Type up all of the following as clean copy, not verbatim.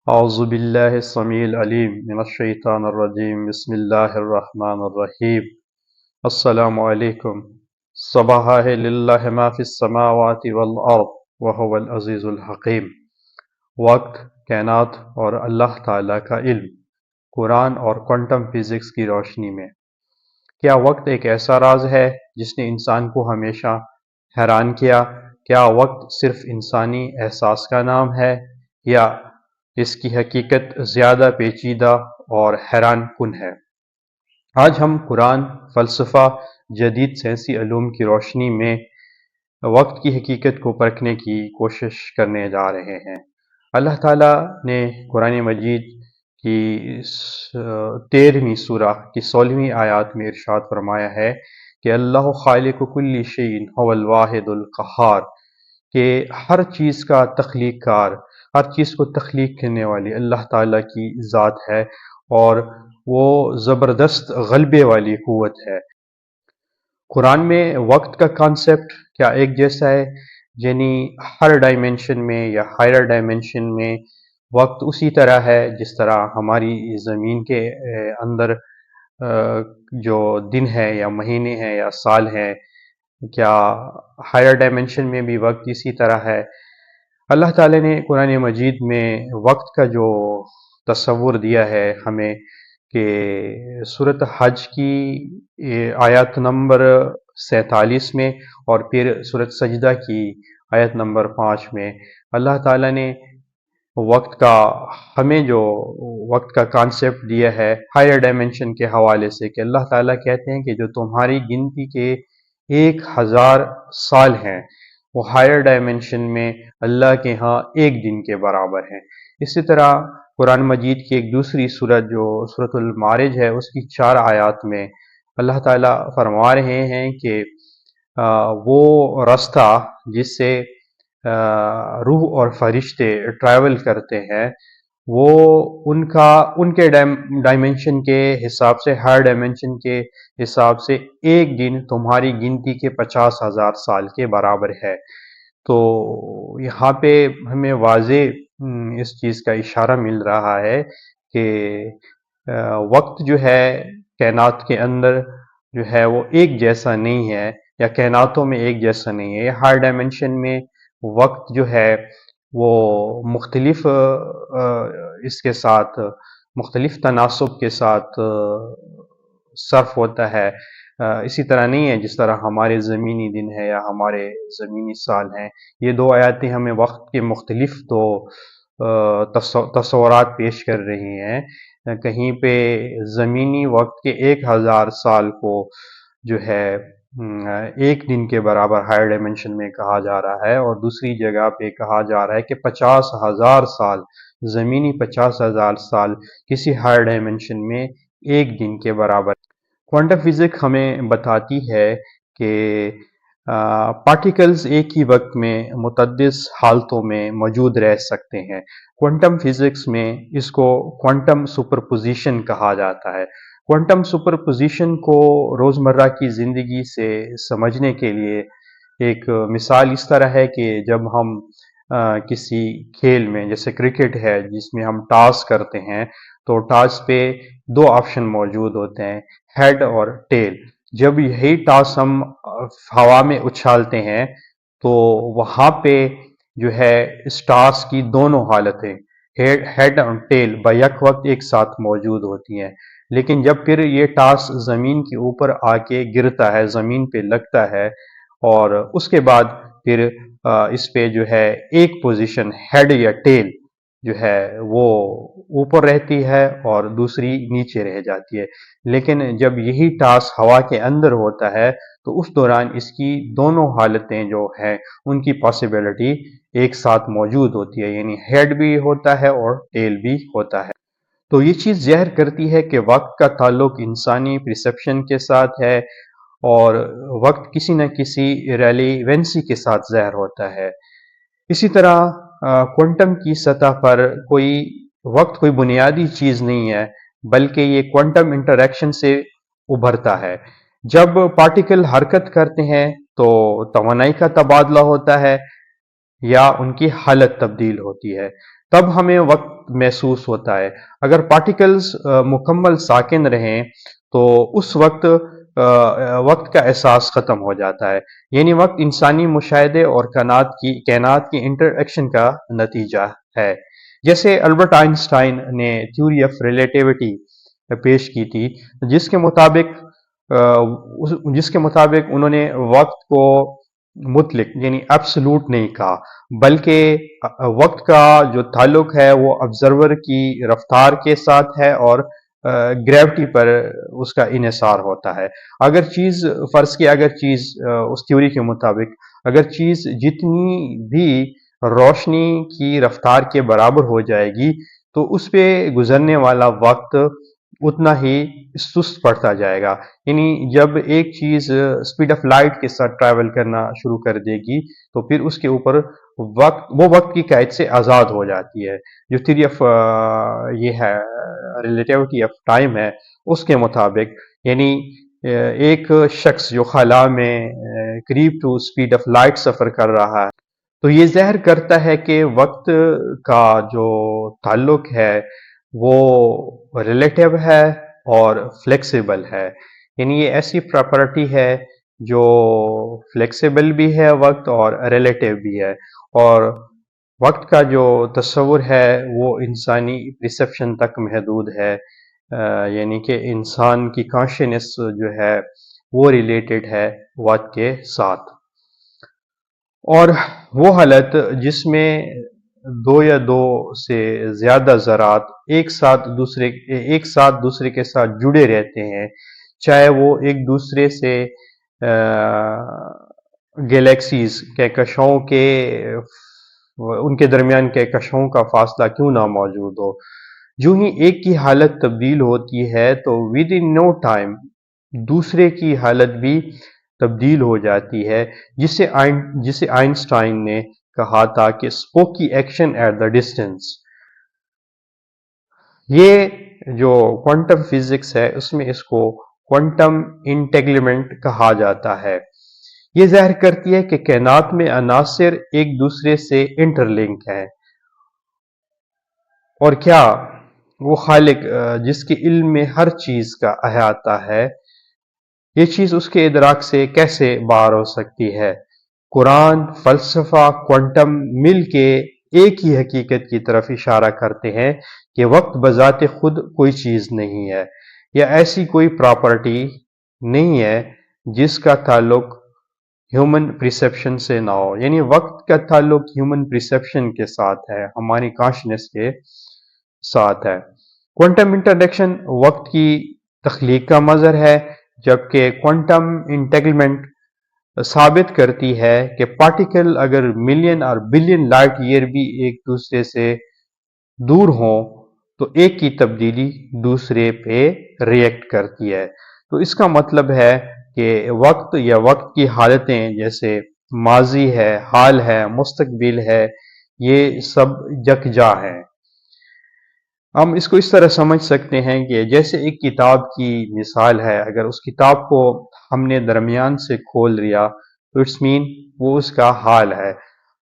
اعوذ باللہ السمیع العلیم من الشیطان الرجیم بسم اللہ الرحمن الرحیم السلام علیکم سبح للہ ما فی السماوات والارض وهو العزیز الحکیم۔ وقت، کائنات اور اللہ تعالیٰ کا علم، قرآن اور کوانٹم فزکس کی روشنی میں۔ کیا وقت ایک ایسا راز ہے جس نے انسان کو ہمیشہ حیران کیا؟ کیا وقت صرف انسانی احساس کا نام ہے یا اس کی حقیقت زیادہ پیچیدہ اور حیران کن ہے؟ آج ہم قرآن، فلسفہ، جدید سائنسی علوم کی روشنی میں وقت کی حقیقت کو پرکھنے کی کوشش کرنے جا رہے ہیں۔ اللہ تعالیٰ نے قرآن مجید کی 13ویں سورہ کی 16ویں آیات میں ارشاد فرمایا ہے کہ اللہ خالق کل شیء هو الواحد القہار، کہ ہر چیز کا تخلیق کار، ہر چیز کو تخلیق کرنے والی اللہ تعالیٰ کی ذات ہے اور وہ زبردست غلبے والی قوت ہے۔ قرآن میں وقت کا کانسیپٹ کیا ایک جیسا ہے؟ یعنی ہر ڈائمنشن میں یا ہائر ڈائمنشن میں وقت اسی طرح ہے جس طرح ہماری زمین کے اندر جو دن ہے یا مہینے ہیں یا سال ہیں، کیا ہائر ڈائمنشن میں بھی وقت اسی طرح ہے؟ اللہ تعالیٰ نے قرآن مجید میں وقت کا جو تصور دیا ہے ہمیں کہ سورۃ حج کی آیت نمبر 47 میں اور پھر سورۃ سجدہ کی آیت نمبر 5 میں اللہ تعالیٰ نے وقت کا ہمیں جو وقت کا کانسیپٹ دیا ہے ہائر ڈائمنشن کے حوالے سے، کہ اللہ تعالیٰ کہتے ہیں کہ جو تمہاری گنتی کے 1000 سال ہیں وہ ہائر ڈائمنشن میں اللہ کے ہاں ایک دن کے برابر ہیں۔ اسی طرح قرآن مجید کی ایک دوسری سورت جو سورۃ المعارج ہے، اس کی 4 آیات میں اللہ تعالیٰ فرما رہے ہیں کہ وہ رستہ جس سے روح اور فرشتے ٹریول کرتے ہیں، وہ ان کے ڈائمنشن کے حساب سے، ہائر ڈائمنشن کے حساب سے ایک دن تمہاری گنتی کے 50,000 سال کے برابر ہے۔ تو یہاں پہ ہمیں واضح اس چیز کا اشارہ مل رہا ہے کہ وقت جو ہے کائنات کے اندر جو ہے وہ ایک جیسا نہیں ہے، یا کائناتوں میں ایک جیسا نہیں ہے۔ ہائر ڈائمنشن میں وقت جو ہے وہ مختلف اس کے ساتھ مختلف تناسب کے ساتھ صرف ہوتا ہے۔ اسی طرح نہیں ہے جس طرح ہمارے زمینی دن ہے یا ہمارے زمینی سال ہیں۔ یہ 2 آیاتیں ہمیں وقت کے مختلف تو تصورات پیش کر رہی ہیں۔ کہیں پہ زمینی وقت کے 1000 سال کو جو ہے ایک دن کے برابر ہائر ڈائمنشن میں کہا جا رہا ہے، اور دوسری جگہ پہ کہا جا رہا ہے کہ 50,000 سال، زمینی 50,000 سال کسی ہائر ڈائمنشن میں ایک دن کے برابر۔ کوانٹم فزکس ہمیں بتاتی ہے کہ پارٹیکلز ایک ہی وقت میں متعدد حالتوں میں موجود رہ سکتے ہیں۔ کوانٹم فزکس میں اس کو کوانٹم سپرپوزیشن کہا جاتا ہے۔ کوانٹم سپرپوزیشن کو روزمرہ کی زندگی سے سمجھنے کے لیے ایک مثال اس طرح ہے کہ جب ہم کسی کھیل میں، جیسے کرکٹ ہے جس میں ہم ٹاس کرتے ہیں، تو ٹاس پہ 2 آپشن موجود ہوتے ہیں، ہیڈ اور ٹیل۔ جب یہی ٹاس ہم ہوا میں اچھالتے ہیں تو وہاں پہ جو ہے اس ٹاس کی دونوں حالتیں، ہیڈ اور ٹیل بیک وقت ایک ساتھ موجود ہوتی ہیں۔ لیکن جب پھر یہ ٹاس زمین کے اوپر آ کے گرتا ہے، زمین پہ لگتا ہے، اور اس کے بعد پھر اس پہ جو ہے ایک پوزیشن ہیڈ یا ٹیل جو ہے وہ اوپر رہتی ہے اور دوسری نیچے رہ جاتی ہے۔ لیکن جب یہی ٹاس ہوا کے اندر ہوتا ہے تو اس دوران اس کی دونوں حالتیں جو ہیں ان کی پاسبلٹی ایک ساتھ موجود ہوتی ہے، یعنی ہیڈ بھی ہوتا ہے اور ٹیل بھی ہوتا ہے۔ تو یہ چیز ظاہر کرتی ہے کہ وقت کا تعلق انسانی پرسیپشن کے ساتھ ہے، اور وقت کسی نہ کسی ریلیونسی کے ساتھ ظاہر ہوتا ہے۔ اسی طرح کوانٹم کی سطح پر وقت کوئی بنیادی چیز نہیں ہے، بلکہ یہ کوانٹم انٹریکشن سے ابھرتا ہے۔ جب پارٹیکل حرکت کرتے ہیں تو توانائی کا تبادلہ ہوتا ہے یا ان کی حالت تبدیل ہوتی ہے، تب ہمیں وقت وقت محسوس ہوتا ہے۔ اگر پارٹیکلز مکمل ساکن رہیں تو اس وقت وقت کا احساس ختم ہو جاتا ہے، یعنی وقت انسانی مشاہدے اور کائنات کی انٹر ایکشن کا نتیجہ ہے۔ جیسے البرٹ آئنسٹائن نے تھیوری آف ریلیٹیوٹی پیش کی تھی، جس کے مطابق انہوں نے وقت کو مطلق یعنی ایبسلوٹ نہیں کہا، بلکہ وقت کا جو تعلق ہے وہ آبزرور کی رفتار کے ساتھ ہے اور گریوٹی پر اس کا انحصار ہوتا ہے۔ فرض کیا اگر چیز اس تھیوری کے مطابق اگر چیز جتنی بھی روشنی کی رفتار کے برابر ہو جائے گی تو اس پہ گزرنے والا وقت اتنا ہی سست پڑتا جائے گا، یعنی جب ایک چیز اسپیڈ آف لائٹ کے ساتھ ٹریول کرنا شروع کر دے گی تو پھر اس کے اوپر وقت کی قید سے آزاد ہو جاتی ہے۔ جو تھیوری آف یہ ہے ریلیٹیوٹی آف ٹائم ہے، اس کے مطابق یعنی ایک شخص جو خلا میں قریب ٹو اسپیڈ آف لائٹ سفر کر رہا ہے تو یہ ظاہر کرتا ہے کہ وقت کا جو تعلق ہے وہ ریلیٹیو ہے اور فلیکسیبل ہے، یعنی یہ ایسی پراپرٹی ہے جو فلیکسیبل بھی ہے وقت اور ریلیٹیو بھی ہے، اور وقت کا جو تصور ہے وہ انسانی پرسیپشن تک محدود ہے، یعنی کہ انسان کی کانشینس جو ہے وہ ریلیٹڈ ہے وقت کے ساتھ۔ اور وہ حالت جس میں دو یا دو سے زیادہ ذرات ایک ساتھ دوسرے کے ساتھ جڑے رہتے ہیں، چاہے وہ ایک دوسرے سے گیلیکسیز کہکشاؤں کے ان کے درمیان کہکشاؤں کا فاصلہ کیوں نہ موجود ہو، جو ہی ایک کی حالت تبدیل ہوتی ہے تو ود ان نو ٹائم دوسرے کی حالت بھی تبدیل ہو جاتی ہے، جسے آئنسٹائن نے کہا تھا کہ اسپوکی ایکشن ایٹ دا ڈسٹینس۔ یہ جو کوانٹم فزکس ہے اس میں اس کو کوانٹم انٹیگلمنٹ کہا جاتا ہے۔ یہ ظاہر کرتی ہے کہ کائنات میں عناصر ایک دوسرے سے انٹر لنک ہیں، اور کیا وہ خالق جس کے علم میں ہر چیز کا احاطہ ہے، یہ چیز اس کے ادراک سے کیسے باہر ہو سکتی ہے؟ قرآن، فلسفہ، کوانٹم مل کے ایک ہی حقیقت کی طرف اشارہ کرتے ہیں کہ وقت بذات خود کوئی چیز نہیں ہے، یا ایسی کوئی پراپرٹی نہیں ہے جس کا تعلق ہیومن پرسیپشن سے نہ ہو، یعنی وقت کا تعلق ہیومن پرسیپشن کے ساتھ ہے، ہماری کانشنس کے ساتھ ہے۔ کوانٹم انٹریکشن وقت کی تخلیق کا مظہر ہے، جبکہ کوانٹم انٹیگلمنٹ ثابت کرتی ہے کہ پارٹیکل اگر ملین اور بلین لائٹ ایئر بھی ایک دوسرے سے دور ہوں تو ایک کی تبدیلی دوسرے پہ ریئیکٹ کرتی ہے۔ تو اس کا مطلب ہے کہ وقت یا وقت کی حالتیں جیسے ماضی ہے، حال ہے، مستقبل ہے، یہ سب یکجا ہیں۔ ہم اس کو اس طرح سمجھ سکتے ہیں کہ جیسے ایک کتاب کی مثال ہے، اگر اس کتاب کو ہم نے درمیان سے کھول لیا تو اٹس مین وہ اس کا حال ہے،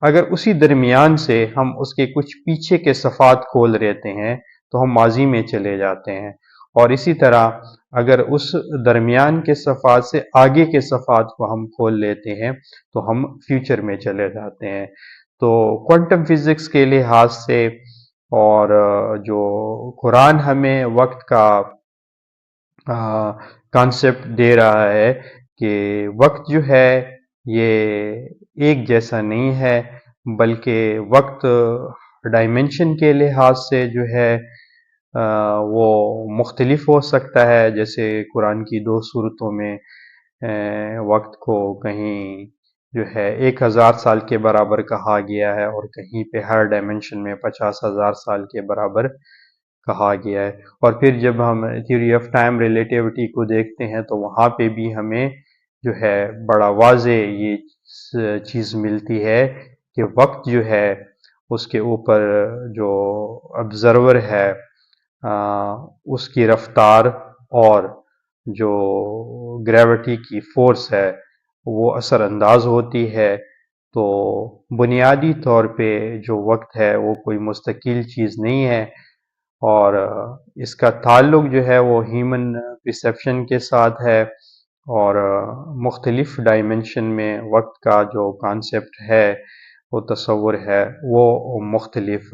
اگر اسی درمیان سے ہم اس کے کچھ پیچھے کے صفحات کھول لیتے ہیں تو ہم ماضی میں چلے جاتے ہیں، اور اسی طرح اگر اس درمیان کے صفحات سے آگے کے صفحات کو ہم کھول لیتے ہیں تو ہم فیوچر میں چلے جاتے ہیں۔ تو کوانٹم فزکس کے لحاظ سے اور جو قرآن ہمیں وقت کا کانسیپٹ دے رہا ہے کہ وقت جو ہے یہ ایک جیسا نہیں ہے، بلکہ وقت ڈائمنشن کے لحاظ سے جو ہے وہ مختلف ہو سکتا ہے، جیسے قرآن کی 2 صورتوں میں وقت کو کہیں جو ہے 1000 سال کے برابر کہا گیا ہے، اور کہیں پہ ہر ڈائمنشن میں 50,000 سال کے برابر کہا گیا ہے۔ اور پھر جب ہم تھیوری آف ٹائم ریلیٹیوٹی کو دیکھتے ہیں تو وہاں پہ بھی ہمیں جو ہے بڑا واضح یہ چیز ملتی ہے کہ وقت جو ہے اس کے اوپر جو آبزرور ہے اس کی رفتار اور جو گریوٹی کی فورس ہے وہ اثر انداز ہوتی ہے، تو بنیادی طور پہ جو وقت ہے وہ کوئی مستقل چیز نہیں ہے، اور اس کا تعلق جو ہے وہ ہیومن پرسیپشن کے ساتھ ہے، اور مختلف ڈائمنشن میں وقت کا جو کانسیپٹ ہے، وہ تصور ہے، وہ مختلف